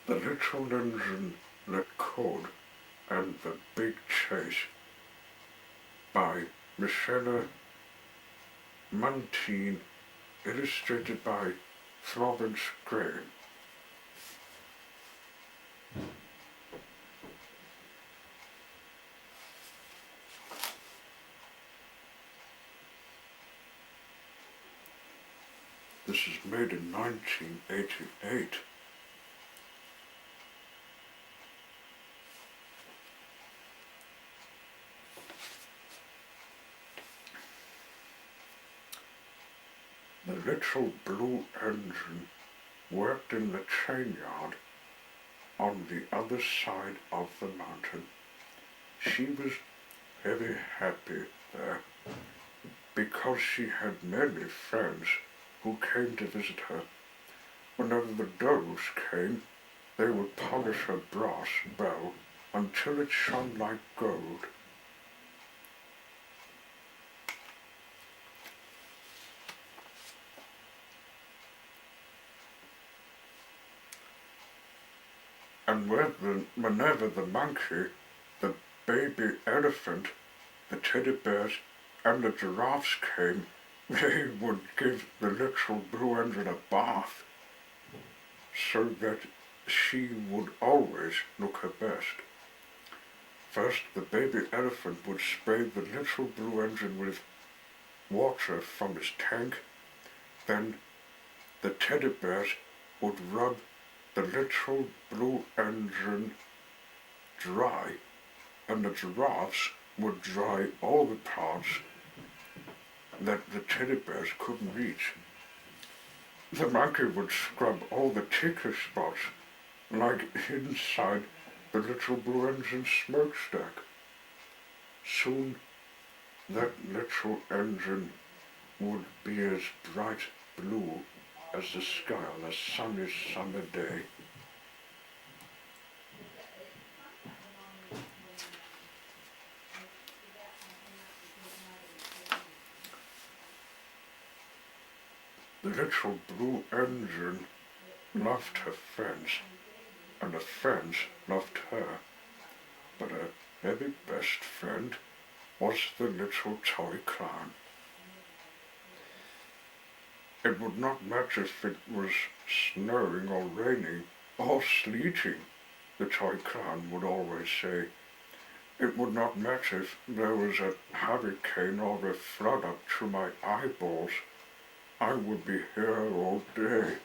The Little Engine That Could and the Big Chase by Michelle Mantine, illustrated by Florence Gray. This is made in 1988. The little blue engine worked in the train yard on the other side of the mountain. She was very happy there because she had many friends who came to visit her. Whenever the dogs came, they would polish her brass bell until it shone like gold. And whenever the monkey, the baby elephant, the teddy bears, and the giraffes came, they would give the little blue engine a bath so that she would always look her best. First, the baby elephant would spray the little blue engine with water from his tank. Then the teddy bears would rub the little blue engine dry, and the giraffes would dry all the parts that the teddy bears couldn't reach. The monkey would scrub all the ticklish spots, like inside the little blue engine smokestack. Soon that little engine would be as bright blue as the sky on a sunny summer day. The little blue engine loved her friends, and her friends loved her, but her very best friend was the little toy clown. It would not matter if it was snowing or raining or sleeting, the toy clown would always say. It would not matter if there was a hurricane or a flood up to my eyeballs. I would be here all day.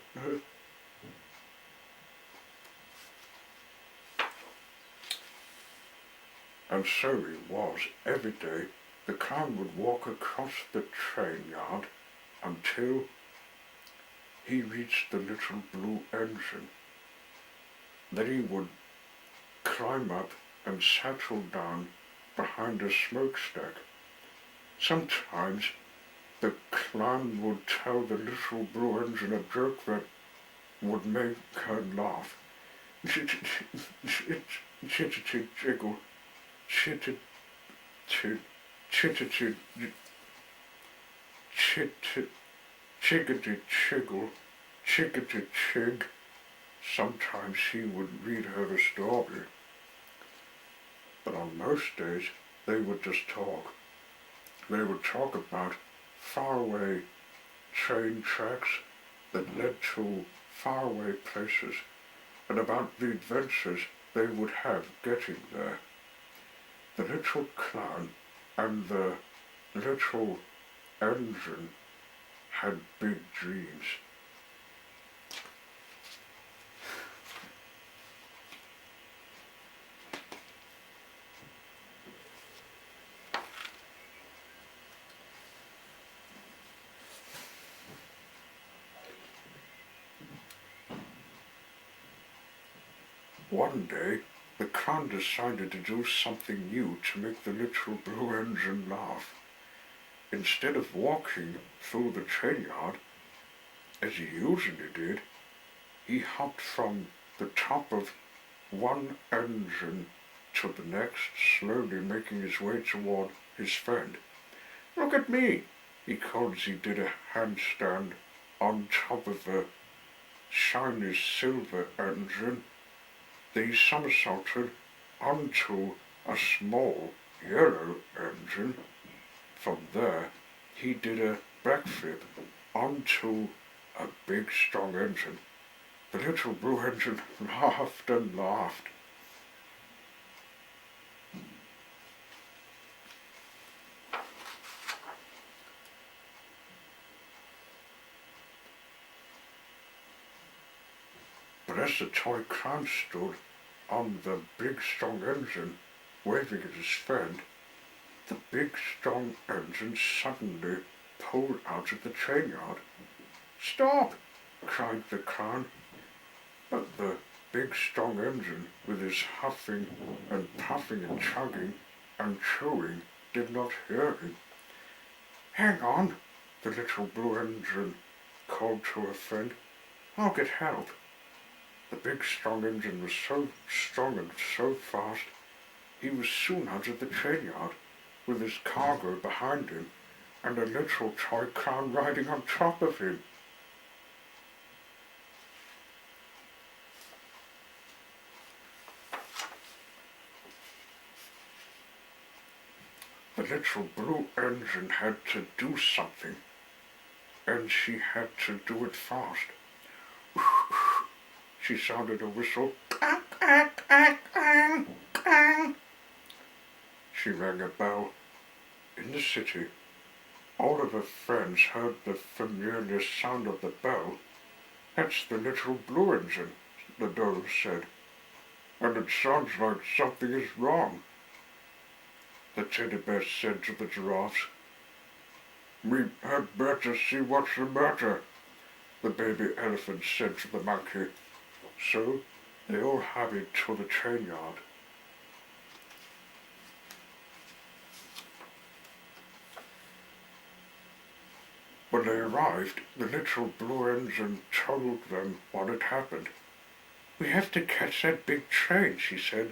And so it was. Every day the clown would walk across the train yard until he reached the little blue engine. Then he would climb up and settle down behind a smokestack. Sometimes the clown would tell the little blue engine a joke that would make her laugh. Chitter-jiggle, chiggity-chiggle, chiggity-chig. Sometimes she would read her a story. But on most days, they would just talk. They would talk about faraway train tracks that led to faraway places, and about the adventures they would have getting there. The little clown and the little engine had big dreams. One day, the clown decided to do something new to make the little blue engine laugh. Instead of walking through the train yard, as he usually did, he hopped from the top of one engine to the next, slowly making his way toward his friend. "Look at me," he called as he did a handstand on top of the shiny silver engine. they somersaulted onto a small yellow engine. From there, he did a backflip onto a big strong engine. The little blue engine laughed and laughed. But as the toy clown stood on the big strong engine, waving at his friend, the big strong engine suddenly pulled out of the train yard. "Stop!" cried the clown. But the big strong engine, with his huffing and puffing and chugging and chewing, did not hear him. "Hang on," the little blue engine called to her friend. "I'll get help." The big strong engine was so strong and so fast, he was soon out of the train yard, with his cargo behind him, and a little toy clown riding on top of him. The little blue engine had to do something, and she had to do it fast. She sounded a whistle. She rang a bell. In the city, all of her friends heard the familiar sound of the bell. "That's the little blue engine," the dolls said. "And it sounds like something is wrong." The teddy bear said to the giraffes. "We had better see what's the matter," the baby elephant said to the monkey. So they all hurried to the train yard. When they arrived, the little blue engine told them what had happened. "We have to catch that big train," she said.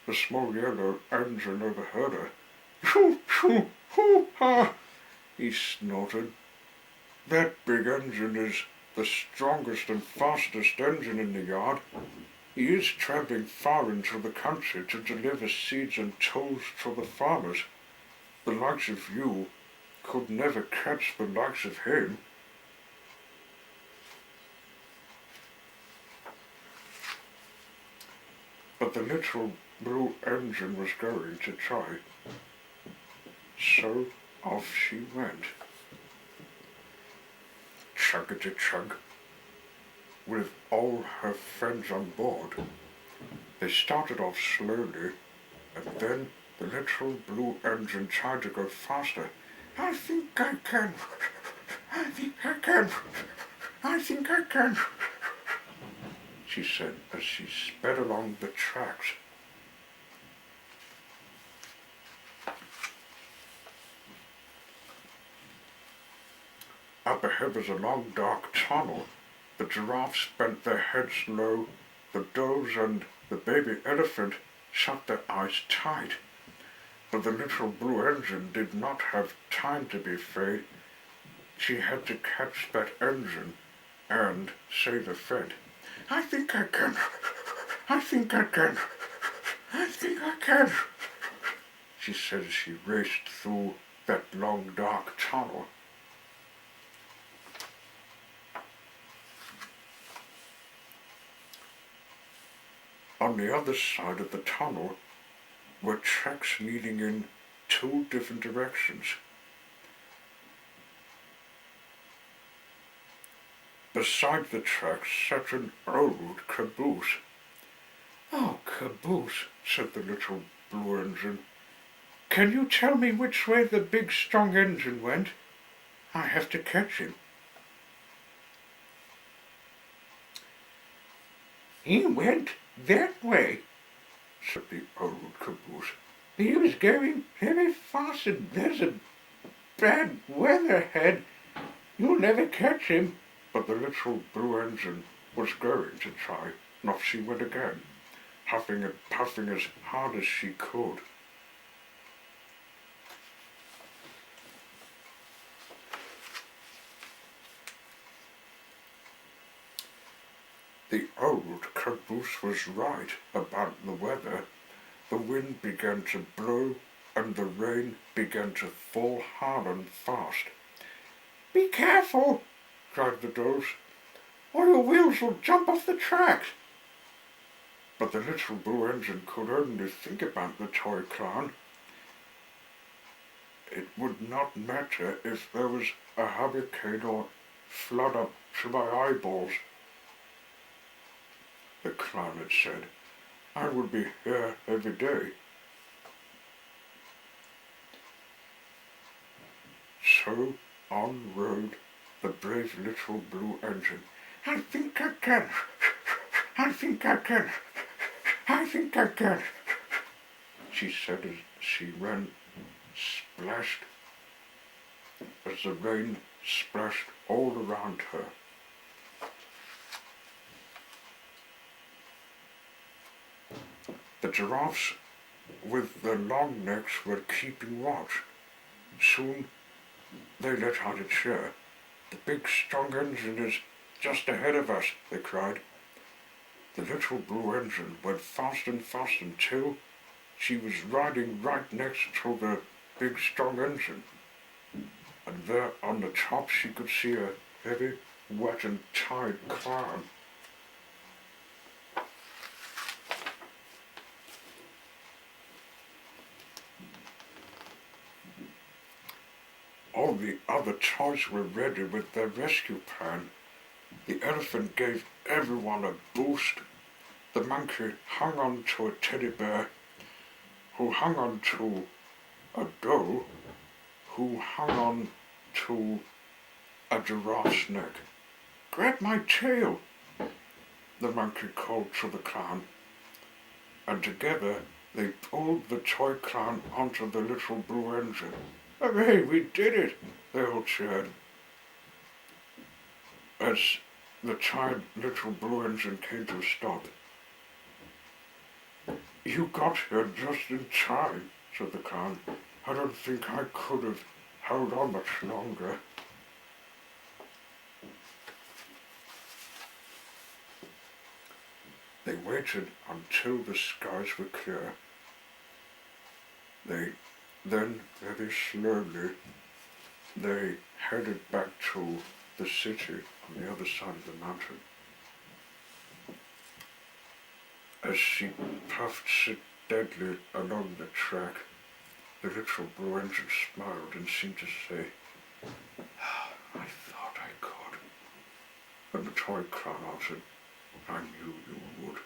The small yellow engine overheard her. "Shoo, shoo, hoo, ha!" he snorted. "That big engine is the strongest and fastest engine in the yard. He is travelling far into the country to deliver seeds and tools to the farmers. The likes of you could never catch the likes of him." But the little blue engine was going to try. So off she went. Chuggity-chug, with all her friends on board. They started off slowly, and then the little blue engine tried to go faster. "I think I can. I think I can. I think I can," she said as she sped along the tracks. Up ahead was a long dark tunnel. The giraffes bent their heads low. The does and the baby elephant shut their eyes tight. But the little blue engine did not have time to be afraid. She had to catch that engine and save a friend. "I think I can. I think I can. I think I can," she said as she raced through that long dark tunnel. On the other side of the tunnel were tracks leading in two different directions. Beside the tracks sat an old caboose. "Oh, caboose," said the little blue engine, "can you tell me which way the big strong engine went? I have to catch him." "He went that way," said the old caboose. "He was going very fast, and there's a bad weather ahead. You'll never catch him." But the little blue engine was going to try, and off she went again, huffing and puffing as hard as she could. The old caboose was right about the weather. The wind began to blow and the rain began to fall hard and fast. "Be careful," cried the dolls, "or your wheels will jump off the track." But the little blue engine could only think about the toy clown. It would not matter if there was a hurricane or flood up to my eyeballs. The clown had said, "I would be here every day." So on rode the brave little blue engine. "I think I can. I think I can. I think I can," she said as she ran, splashed as the rain splashed all around her. The giraffes with their long necks were keeping watch. Soon they let out a cheer. "The big strong engine is just ahead of us," they cried. The little blue engine went fast and fast until she was riding right next to the big strong engine. And there on the top she could see a heavy, wet and tired clown. All the other toys were ready with their rescue plan. The elephant gave everyone a boost. The monkey hung on to a teddy bear, who hung on to a doll, who hung on to a giraffe's neck. "Grab my tail," the monkey called to the clown, and together they pulled the toy clown onto the little blue engine. "Hooray, we did it!" they all cheered. As the tired little blue engine came to a stop, "You got here just in time," said the clown. "I don't think I could have held on much longer." They waited until the skies were clear. Then, very slowly, they headed back to the city on the other side of the mountain. As she puffed steadily along the track, the little blue engine smiled and seemed to say, "I thought I could." And the toy clown answered, "I knew you would."